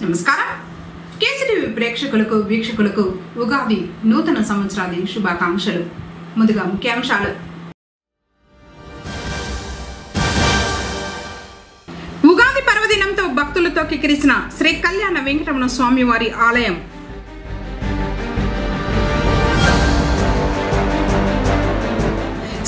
నమస్కారం. కేసీటీవీ ప్రేక్షకులకు వీక్షకులకు ఉగాది నూతన సంవత్సరాది శుభాకాంక్షలు. ముందుగా ముఖ్యాంశాలు. ఉగాది పర్వదినంతో భక్తులతో కిక్కిరిసిన శ్రీ కళ్యాణ వెంకటరమణ స్వామి వారి ఆలయం.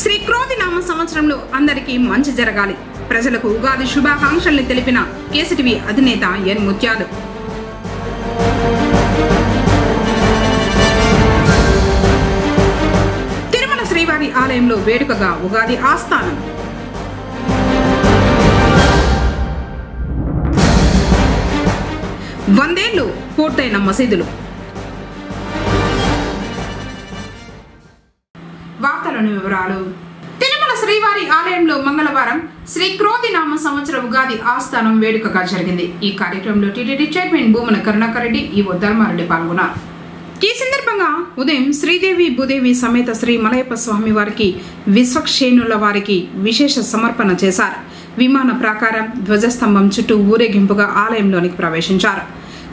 శ్రీ క్రోధి నామ సంవత్సరంలో అందరికీ మంచి జరగాలి. ప్రజలకు ఉగాది శుభాకాంక్షల్ని తెలిపిన కేసీటీవీ అధినేత ఎన్ ముత్యాలు. తిరుమల శ్రీవారి ఆలయంలో వేడుకగా ఉగాది ఆస్థానం. వందేళ్లు పూర్తయిన మసీదులు. వార్తలోని వివరాలు. తిరుమల శ్రీవారి ఆలయంలో మంగళవారం శ్రీ క్రోధి నామ సంవత్సర ఉగాది ఆస్థానం వేడుకగా జరిగింది. ఈ కార్యక్రమంలో టీటీడీ చైర్మన్ భూమన కరుణాకర్ రెడ్డి, ఈవో ధర్మారెడ్డి పాల్గొన్నారు. ఈ సందర్భంగా ఉదయం శ్రీదేవి భూదేవి సమేత శ్రీ మలయప్ప స్వామి వారికి విశ్వక్షేణుల వారికి విశేష సమర్పణ చేశారు. విమాన ప్రాకారం ధ్వజస్తంభం చుట్టూ ఊరేగింపుగా ఆలయంలోనికి ప్రవేశించారు.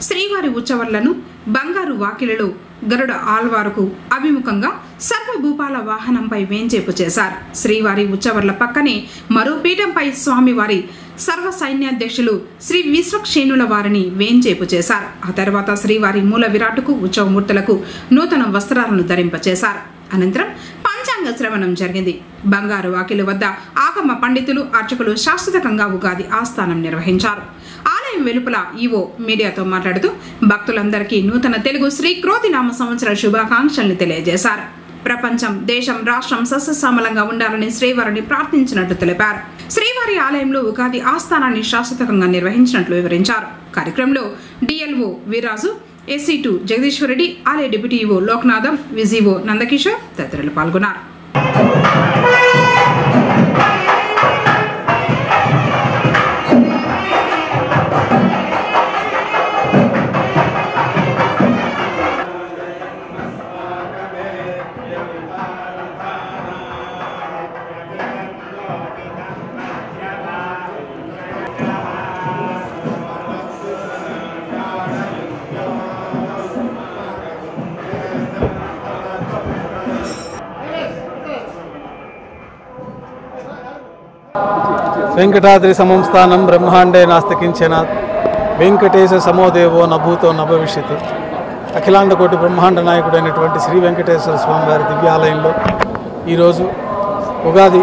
శ్రీవారి ఉత్సవాలను బంగారు వాకిలలో గరుడ ఆల్వారుకు అభిముఖంగా సర్వభూపాల వాహనంపై వేంచేపు చేశారు. శ్రీవారి ఉత్సవర్ల పక్కనే మరో పీఠంపై స్వామివారి సర్వ సైన్యాధ్యక్షులు శ్రీ విశ్వక్షేణుల వారిని వేంచేపు చేశారు. ఆ తర్వాత శ్రీవారి మూల విరాటుకు ఉత్సవమూర్తులకు నూతన వస్త్రాలను ధరింపచేశారు. అనంతరం పంచాంగ శ్రవణం జరిగింది. బంగారు వాకిలి వద్ద ఆగమ పండితులు అర్చకులు శాశ్వతంగా ఉగాది ఆస్థానం నిర్వహించారు. ఆలయం వెలుపల ఈవో మీడియాతో మాట్లాడుతూ భక్తులందరికీ నూతన తెలుగు శ్రీ క్రోధి నామ సంవత్సర శుభాకాంక్షల్ని తెలియజేశారు. ప్రపంచం, దేశం, రాష్ట్రం సస్యశ్యామలంగా ఉండాలని శ్రీవారిని ప్రార్థించినట్టు తెలిపారు. శ్రీవారి ఆలయంలో ఉగాది ఆస్థానాన్ని శాశ్వతంగా నిర్వహించినట్లు వివరించారు. కార్యక్రమంలో డిఎల్ఓ వీరాజు, SC2 జగదీశ్వర్ రెడ్డి, ఆలయ deputy EO Loknatham, VGO Nandakishore తదితరులు పాల్గొన్నారు. వెంకటాద్రి సమం స్థానం బ్రహ్మాండే నాస్తికించిన వెంకటేశ సమోదేవో నభూతో నభవిష్యతి. అఖిలాండకోటి బ్రహ్మాండ నాయకుడైనటువంటి శ్రీ వెంకటేశ్వర స్వామివారి దివ్యాలయంలో ఈరోజు ఉగాది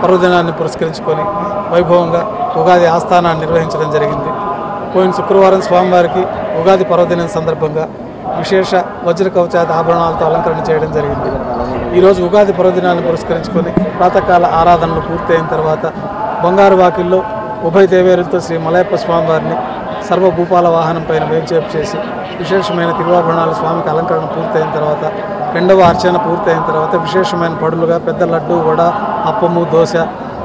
పర్వదినాన్ని పురస్కరించుకొని వైభవంగా ఉగాది ఆస్థానాన్ని నిర్వహించడం జరిగింది. పోయిన శుక్రవారం స్వామివారికి ఉగాది పర్వదినం సందర్భంగా విశేష వజ్ర కవచాది ఆభరణాలతో అలంకరణ చేయడం జరిగింది. ఈరోజు ఉగాది పర్వదినాన్ని పురస్కరించుకొని ప్రాతకాల ఆరాధనలు పూర్తయిన తర్వాత బంగారు వాకిల్లో ఉభయ దేవేరులతో శ్రీ మలయప్ప స్వామివారిని సర్వభూపాల వాహనం పైన వేంచేపు చేసి విశేషమైన తిరువాభరణాలు స్వామికి అలంకరణ పూర్తయిన తర్వాత రెండవ అర్చన పూర్తయిన తర్వాత విశేషమైన పడులుగా పెద్ద లడ్డు, వడ, అప్పము, దోశ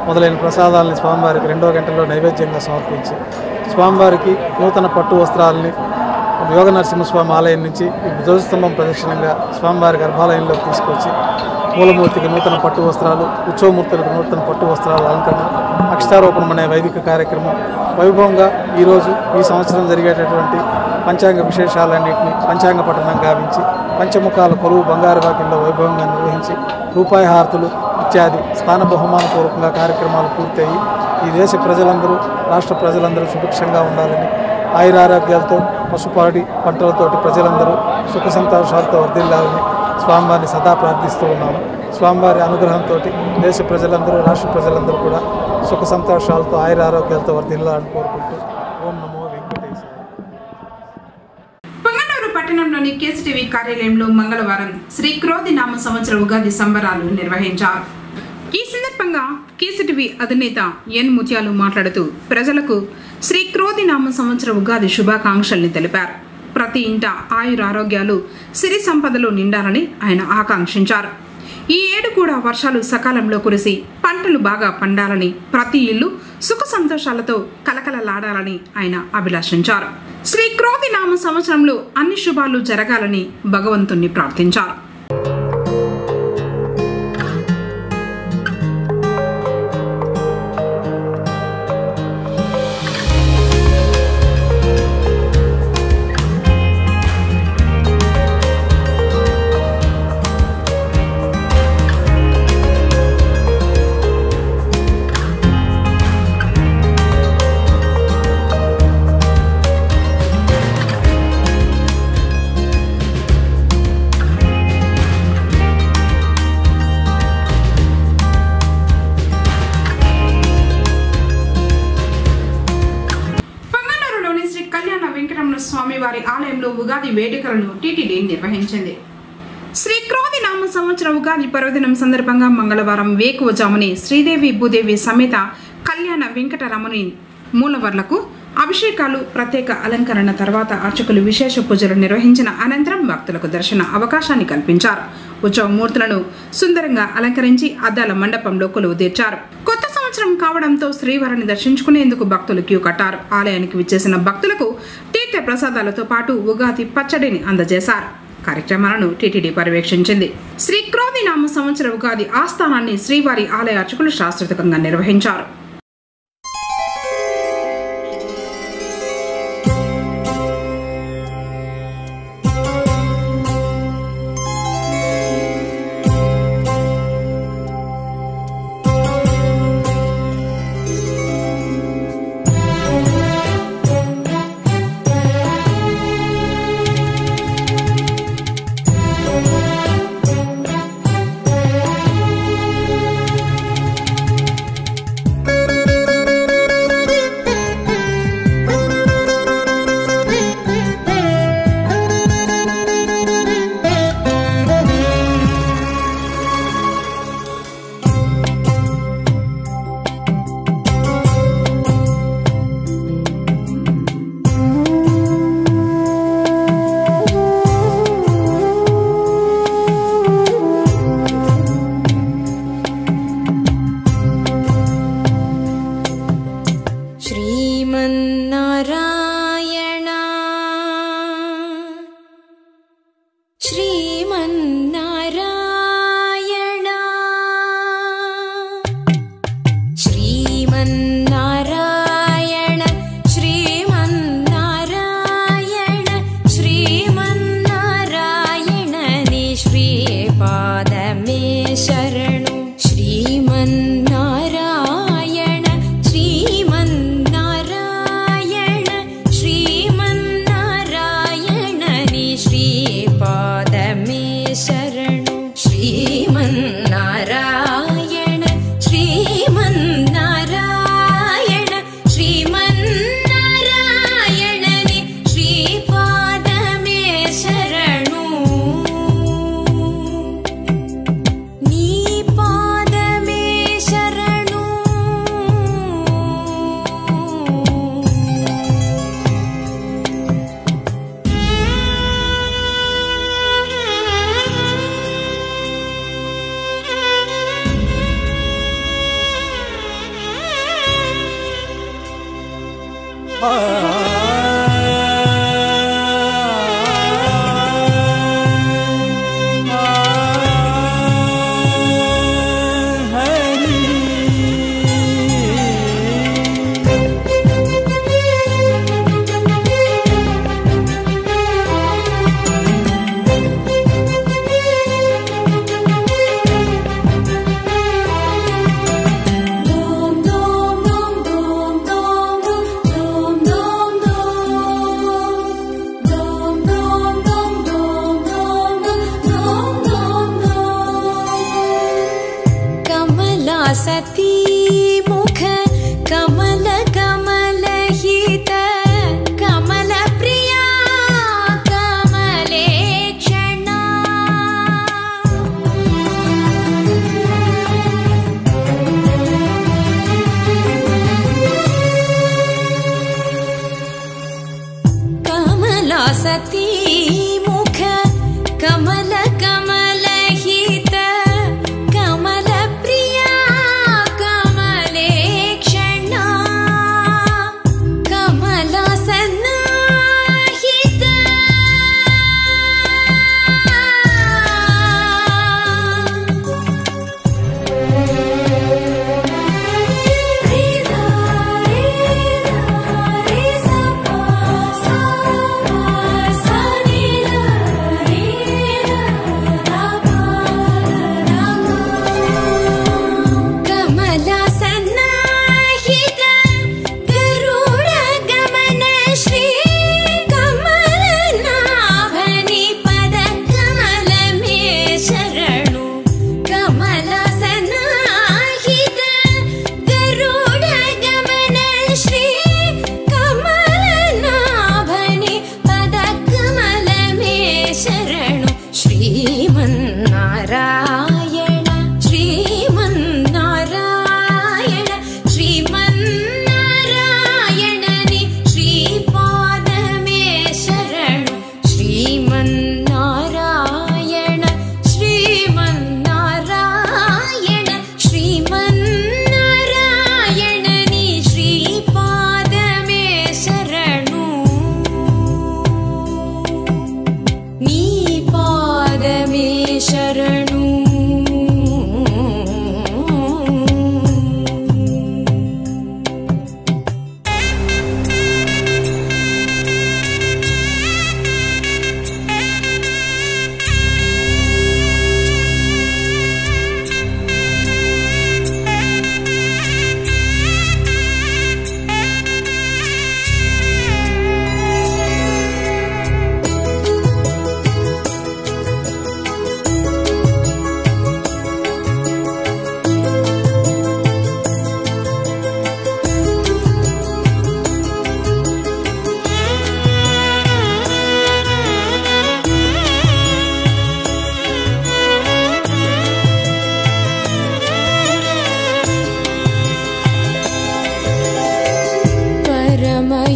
మొదలైన ప్రసాదాలని స్వామివారికి 2వ గంటలో నైవేద్యంగా సమర్పించి స్వామివారికి నూతన పట్టు వస్త్రాలని యోగ నరసింహస్వామి ఆలయం నుంచి ధ్వజస్తంభం ప్రదక్షిణంగా స్వామివారి గర్భాలయంలో తీసుకొచ్చి మూలమూర్తికి నూతన పట్టు వస్త్రాలు, ఉత్సవమూర్తులకు నూతన పట్టు వస్త్రాలు అలంకరణ, అక్షతారోపణం అనే వైదిక కార్యక్రమం వైభవంగా ఈరోజు ఈ సంవత్సరం జరిగేటటువంటి పంచాంగ విశేషాలన్నింటినీ పంచాంగ పఠనం గావించి పంచముఖాల కొలువు బంగారు వాకిల్లో వైభవంగా నిర్వహించి రూపాయి హారతులు ఇత్యాది స్థాన బహుమానపూర్వకంగా కార్యక్రమాలు పూర్తయి ఈ దేశ ప్రజలందరూ, రాష్ట్ర ప్రజలందరూ సుభిక్షంగా ఉండాలని, ఆయురారోగ్యాలతో పశుపాడి పంటలతోటి ప్రజలందరూ సుఖ సంతోషాలతో వర్ధిల్లాలని స్వామివారిని సదా ప్రార్థిస్తూ ఉన్నాము. స్వామివారి అనుగ్రహంతో దేశ ప్రజలందరూ, రాష్ట్ర ప్రజలందరూ కూడా సుఖ సంతోషాలతో ఆయురారోగ్యాలతో వర్ధిల్లాలని కోరుకుంటూ ఓం నమో వెంకటేశాయ. పొంగనూరు పట్టణంలోని కేసీటీవీ కార్యాలయంలో మంగళవారం శ్రీ క్రోధి నామ సంవత్సర ఉగాది సంబరాలు నిర్వహించారు. ఈ సందర్భంగా కేసీటీవీ అధినేత ఎన్ ముత్యాలు మాట్లాడుతూ ప్రజలకు శ్రీ క్రోధి నామ సంవత్సర ఉగాది శుభాకాంక్షల్ని తెలిపారు. ప్రతి ఇంట ఆయురారోగ్యాలు, సిరి సంపదలు నిండాలని ఆయన ఆకాంక్షించారు. ఈ ఏడు కూడా వర్షాలు సకాలంలో కురిసి పంటలు బాగా పండాలని, ప్రతి ఇల్లు సుఖ సంతోషాలతో కలకలలాడాలని ఆయన అభిలాషించారు. శ్రీ క్రోధి నామ సంవత్సరంలో అన్ని శుభాలు జరగాలని భగవంతుణ్ణి ప్రార్థించారు. ఆలయంలో ఉగాది వేడుకలను టీటీడీ నిర్వహించింది. శ్రీ క్రోధి నామ సంవత్సర ఉగాది పర్వదినం సందర్భంగా మంగళవారం వేకువజాముని శ్రీదేవి భూదేవి సమేత కళ్యాణ వెంకటరమణి మూలవర్లకు అభిషేకాలు, ప్రత్యేక అలంకరణ తర్వాత అర్చకులు విశేష పూజలు నిర్వహించిన అనంతరం భక్తులకు దర్శన అవకాశాన్ని కల్పించారు. ఉత్సవమూర్తులను సుందరంగా అలంకరించి అద్దాల మండపంలో కొలువు తీర్చారు. కొత్త సంవత్సరం కావడంతో శ్రీవారిని దర్శించుకునేందుకు భక్తులు క్యూ కట్టారు. ఆలయానికి విచ్చేసిన భక్తులకు తీర్థ ప్రసాదాలతో పాటు ఉగాది పచ్చడిని అందజేశారు. కార్యక్రమాలను టీటీడీ పర్యవేక్షించింది. శ్రీ క్రోధి నామ సంవత్సర ఉగాది ఆస్థానాన్ని శ్రీవారి ఆలయ అర్చకులు శాస్త్రోక్తంగా నిర్వహించారు.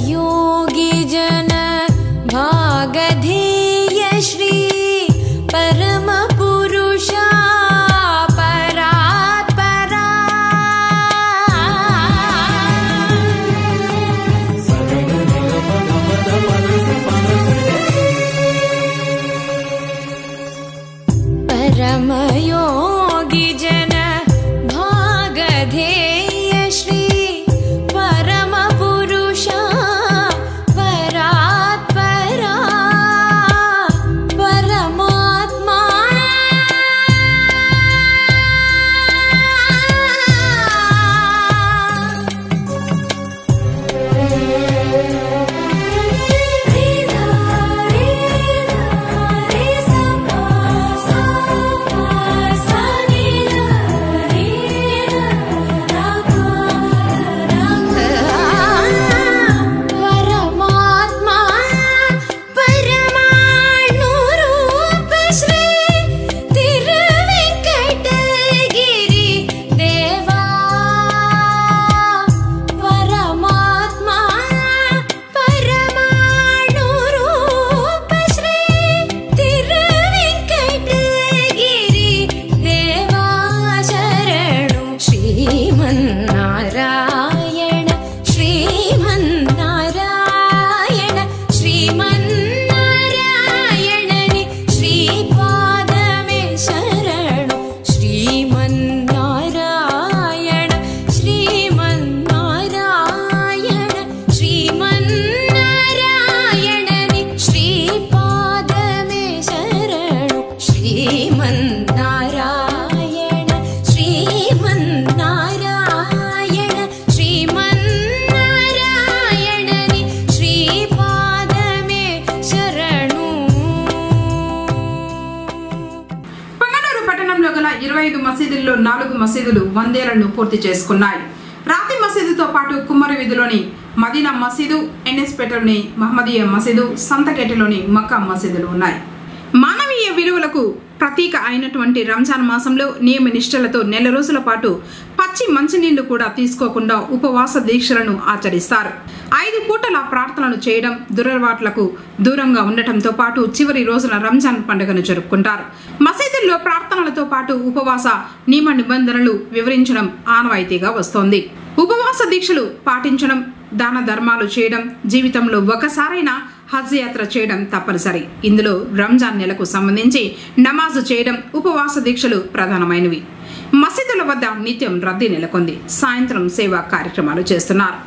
परमयोगी जन भागधेय श्री परम पुरुषा परात्परा परमयोगी जन भागधेय श्री परम पुरुषा परात्परा परमात्मा మసీదుల్లో 4 మసీదులు 100 ఏళ్లను పూర్తి చేసుకున్నాయి. రాతి మసీదుతో పాటు కుమ్మరి వీధిలోని మదీనా మసీదు, ఎన్ఎస్పేటలోని మహమ్మదీయ మసీదు, సంతకేటలోని మక్కా మసీదులు ఉన్నాయి. మానవీయ విలువలకు ప్రతీక అయినటువంటి రంజాన్ మాసంలో నియమ నిష్టలతో నెల రోజుల పాటు పచ్చి మంచినీళ్లు కూడా తీసుకోకుండా ఉపవాస దీక్షలను ఆచరిస్తారు. 5 పూటల ప్రార్థనలు చేయడం, దురలవాట్లకు దూరంగా ఉండటంతో పాటు చివరి రోజున రంజాన్ పండుగను జరుపుకుంటారు. మసీదుల్లో ప్రార్థనలతో పాటు ఉపవాస నియమ నిబంధనలు వివరించడం ఆనవాయితీగా వస్తోంది. ఉపవాస దీక్షలు పాటించడం, దాన ధర్మాలు చేయడం, జీవితంలో ఒకసారైనా హజ్ యాత్ర చేయడం తప్పనిసరి. ఇందులో రంజాన్ నెలకు సంబంధించి నమాజు చేయడం, ఉపవాస దీక్షలు ప్రధానమైనవి. మసీదుల వద్ద నిత్యం రద్దీ నెలకొంది. సాయంత్రం సేవా కార్యక్రమాలు చేస్తున్నారు.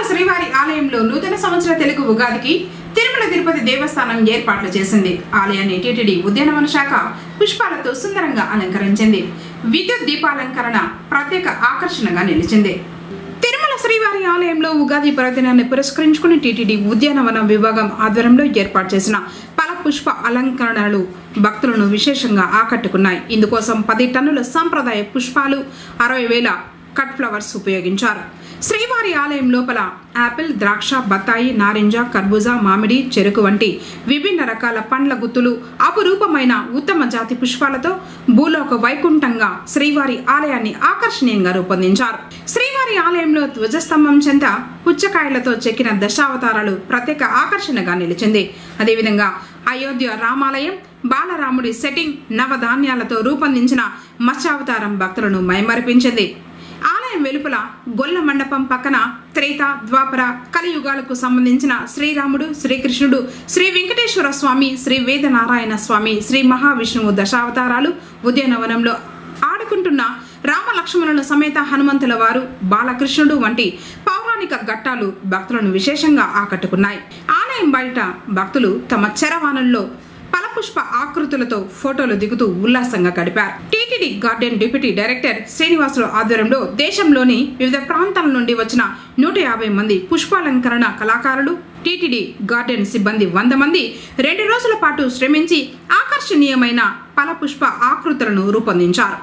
శ్రీవారి ఆలయంలో నూతన సంవత్సర తెలుగు ఉగాదికి తిరుమల తిరుపతి దేవస్థానం ఏర్పాట్లు చేసింది. ఆలయాన్ని టీటీడీ ఉద్యానవన శాఖ పుష్పాలతో సుందరంగా అలంకరించింది. విద్యుత్ దీపాలంకరణ ప్రత్యేక ఆకర్షణగా నిలిచింది. తిరుమల శ్రీవారి ఆలయంలో ఉగాది పర్వదినాన్ని పురస్కరించుకుని టీటీడీ ఉద్యానవన విభాగం ఆధ్వర్యంలో ఏర్పాటు చేసిన పుష్ప అలంకరణలు భక్తులను విశేషంగా ఆకట్టుకున్నాయి. ఇందుకోసం 10 టన్నుల సంప్రదాయ పుష్పాలు, 60,000 కట్ ఫ్లవర్స్ ఉపయోగించారు. శ్రీవారి ఆలయం లోపల యాపిల్, ద్రాక్ష, బత్తాయి, నారింజ, కర్బూజా, మామిడి, చెరుకు వంటి విభిన్న రకాల పండ్ల గుత్తులు, అపురూపమైన ఉత్తమ జాతి పుష్పాలతో భూలోక వైకుంఠంగా శ్రీవారి ఆలయాన్ని ఆకర్షణీయంగా రూపొందించారు. శ్రీవారి ఆలయంలో ధ్వజస్తంభం చెంత పుచ్చకాయలతో చెక్కిన దశావతారాలు ప్రత్యేక ఆకర్షణగా నిలిచింది. అదేవిధంగా అయోధ్య రామాలయం బాలరాముడి సెట్టింగ్, నవధాన్యాలతో రూపొందించిన మత్స్యావతారం భక్తులను మైమరిపించింది. ఆలయం వెలుపల గొల్ల మండపం పక్కన త్రేత, ద్వాపర, కలియుగాలకు సంబంధించిన శ్రీరాముడు, శ్రీకృష్ణుడు, శ్రీ వెంకటేశ్వర స్వామి, శ్రీ వేదనారాయణ స్వామి, శ్రీ మహావిష్ణువు దశావతారాలు, ఉద్యానవనంలో ఆడుకుంటున్న రామలక్ష్మణుల సమేత హనుమంతుల వారు, బాలకృష్ణుడు వంటి పౌరాణిక ఘట్టాలు భక్తులను విశేషంగా ఆకట్టుకున్నాయి. ఆలయం బయట భక్తులు తమ చరవాణుల్లో ఫలపుష్ప ఆకృతులతో ఫోటోలు దిగుతూ ఉల్లాసంగా గడిపారు. TTD garden deputy director Srinivasulu ఆధ్వర్యంలో దేశంలోని వివిధ ప్రాంతాల నుండి వచ్చిన 150 మంది పుష్పాలంకరణ కళాకారులు, టీటీడీ గార్డెన్ సిబ్బంది 100 మంది 2 రోజుల పాటు శ్రమించి ఆకర్షణీయమైన ఫలపుష్ప ఆకృతులను రూపొందించారు.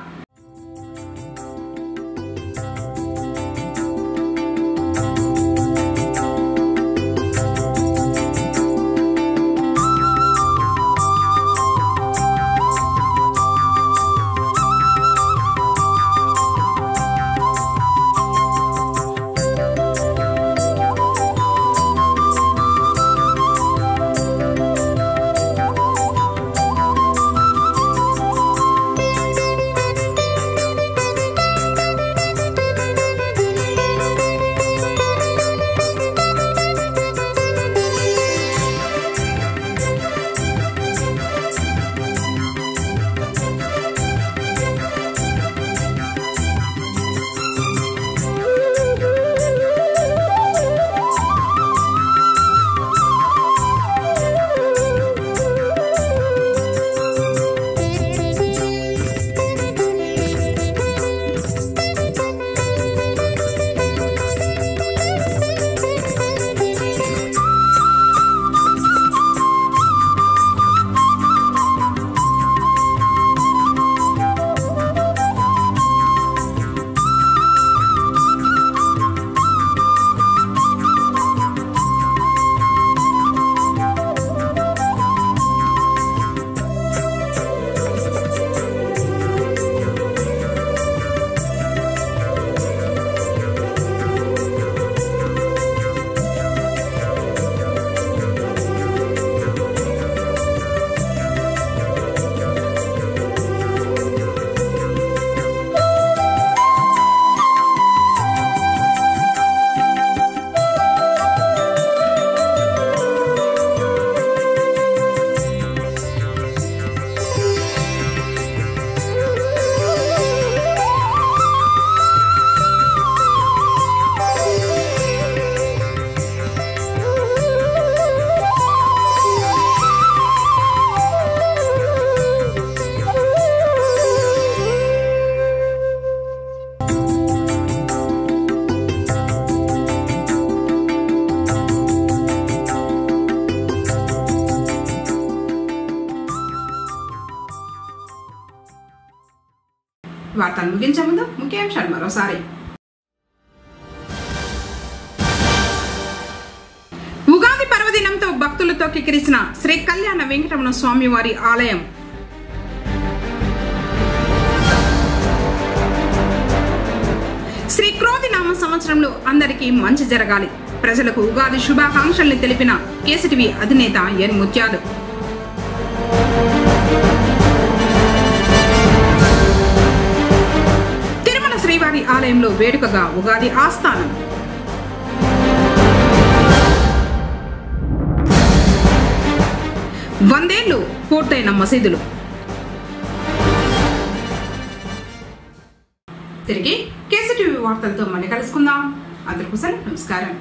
వార్తలు ముగించే ముందు ముఖ్యాంశాలు మరోసారి. ఉగాది పర్వదినంతో భక్తులతో కిక్కిరిసిన శ్రీ కళ్యాణ వెంకటరమణ స్వామి వారి ఆలయం. శ్రీ క్రోధి నామ సంవత్సరంలో అందరికీ మంచి జరగాలి. ప్రజలకు ఉగాది శుభాకాంక్షల్ని తెలిపిన కేసీటీవీ అధినేత ఎన్ ముత్యాలు. శ్రీవారి ఆలయంలో వేడుకగా ఉగాది ఆస్థానం. వందేళ్లు పూర్తయిన మసీదులు. తిరిగి కేసీటీవీ వార్తలతో మళ్ళీ కలుసుకుందాం. అందరికీ నమస్కారం.